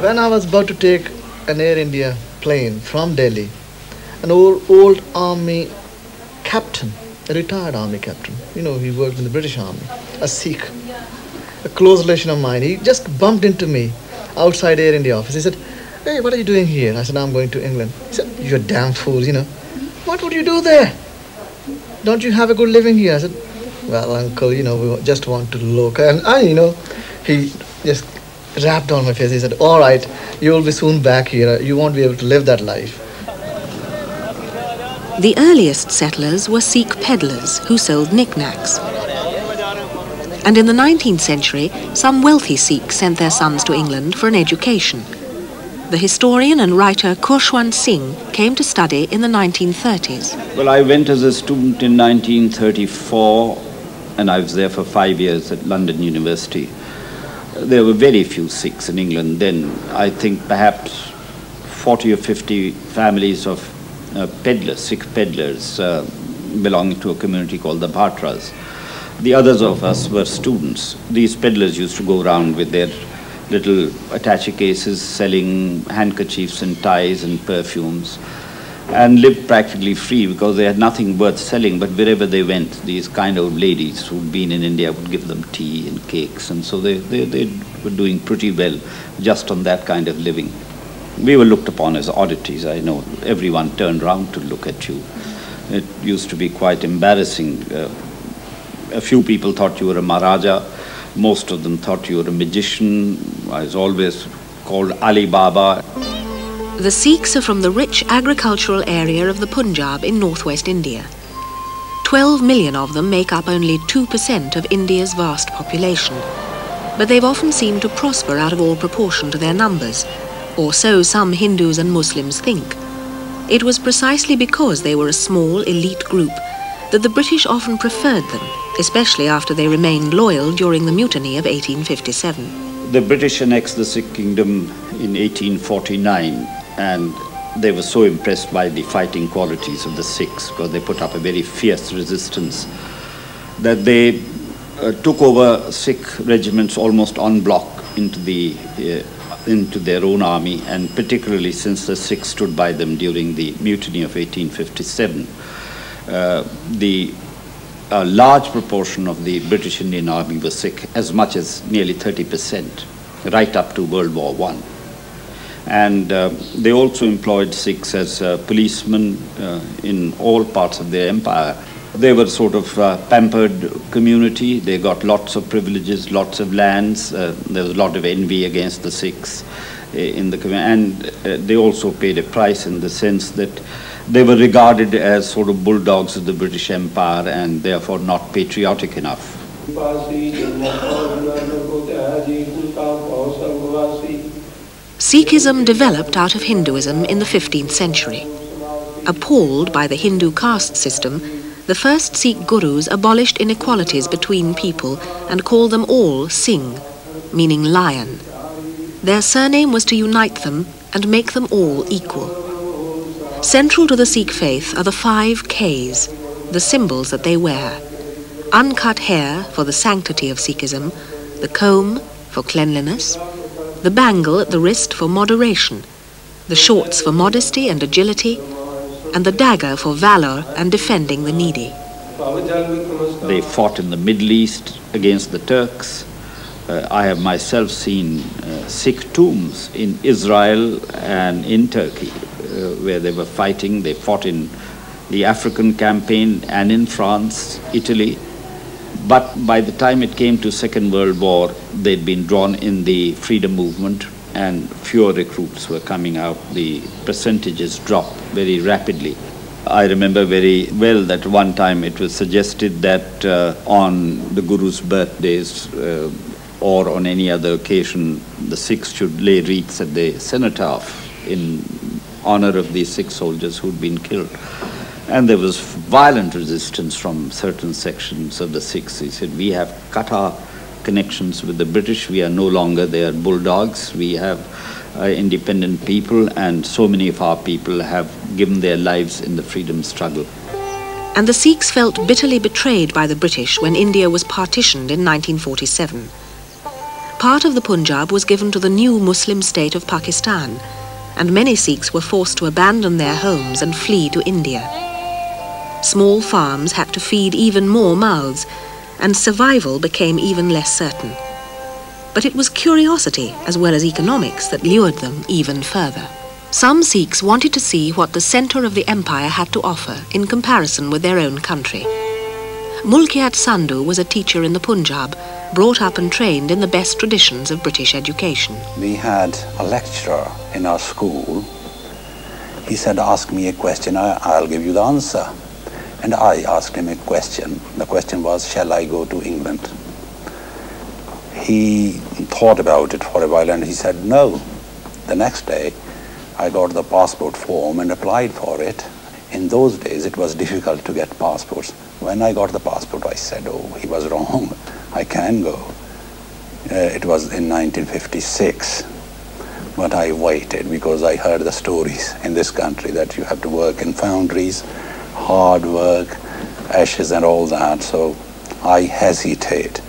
When I was about to take an Air India plane from Delhi, an old army captain, a retired army captain, he worked in the British Army, a Sikh, a close relation of mine, he just bumped into me outside Air India office. He said, "Hey, what are you doing here?" I said, "I'm going to England." He said, "You're damn fool, What would you do there? Don't you have a good living here?" I said, "Well, uncle, we just want to look." And he just rapped on my face. He said, "All right, you will be soon back here. You won't be able to live that life." The earliest settlers were Sikh peddlers who sold knickknacks. And in the 19th century, some wealthy Sikhs sent their sons to England for an education. The historian and writer Khushwant Singh came to study in the 1930s. Well, I went as a student in 1934, and I was there for 5 years at London University. There were very few Sikhs in England then. I think perhaps 40 or 50 families of peddlers, Sikh peddlers, belonging to a community called the Bhatras. The others of us were students. These peddlers used to go around with their little attaché cases selling handkerchiefs and ties and perfumes, and lived practically free because they had nothing worth selling. But wherever they went, these kind old ladies who'd been in India would give them tea and cakes, and so they were doing pretty well just on that kind of living. We were looked upon as oddities. I know everyone turned round to look at you. It used to be quite embarrassing. A few people thought you were a Maharaja. Most of them thought you were a magician. I was always called Ali Baba. The Sikhs are from the rich agricultural area of the Punjab in northwest India. 12 million of them make up only 2% of India's vast population. But they've often seemed to prosper out of all proportion to their numbers, or so some Hindus and Muslims think. It was precisely because they were a small elite group that the British often preferred them, especially after they remained loyal during the mutiny of 1857. The British annexed the Sikh kingdom in 1849, and they were so impressed by the fighting qualities of the Sikhs, because they put up a very fierce resistance, that they took over Sikh regiments almost en bloc into their own army, and particularly since the Sikhs stood by them during the mutiny of 1857. A large proportion of the British Indian Army was Sikh, as much as nearly 30%, right up to World War I. And they also employed Sikhs as policemen in all parts of their empire. They were sort of pampered community. They got lots of privileges, lots of lands. There was a lot of envy against the Sikhs in the community. And they also paid a price in the sense that they were regarded as sort of bulldogs of the British Empire and therefore not patriotic enough. Sikhism developed out of Hinduism in the 15th century. Appalled by the Hindu caste system, the first Sikh gurus abolished inequalities between people and called them all Singh, meaning lion. Their surname was to unite them and make them all equal. Central to the Sikh faith are the 5 Ks, the symbols that they wear. Uncut hair for the sanctity of Sikhism, the comb for cleanliness, the bangle at the wrist for moderation, the shorts for modesty and agility, and the dagger for valor and defending the needy. They fought in the Middle East against the Turks. I have myself seen Sikh tombs in Israel and in Turkey, where they were fighting. They fought in the African campaign and in France, Italy. But by the time it came to Second World War, they'd been drawn in the freedom movement and fewer recruits were coming out. The percentages dropped very rapidly. I remember very well that one time it was suggested that on the Guru's birthdays or on any other occasion, the Sikhs should lay wreaths at the cenotaph in honor of these Sikh soldiers who'd been killed. And there was violent resistance from certain sections of the Sikhs. He said, we have cut our connections with the British. We are no longer their bulldogs. We have independent people, and so many of our people have given their lives in the freedom struggle. And the Sikhs felt bitterly betrayed by the British when India was partitioned in 1947. Part of the Punjab was given to the new Muslim state of Pakistan, and many Sikhs were forced to abandon their homes and flee to India. Small farms had to feed even more mouths, and survival became even less certain. But it was curiosity as well as economics that lured them even further. Some Sikhs wanted to see what the centre of the empire had to offer in comparison with their own country. Mulkiat Sandhu was a teacher in the Punjab, brought up and trained in the best traditions of British education. We had a lecturer in our school. He said, ask me a question, I'll give you the answer. And I asked him a question. The question was, shall I go to England? He thought about it for a while and he said, no. The next day, I got the passport form and applied for it. In those days, it was difficult to get passports. When I got the passport, I said, oh, he was wrong. I can go. It was in 1956. But I waited because I heard the stories in this country that you have to work in foundries, hard work, ashes and all that. So I hesitated.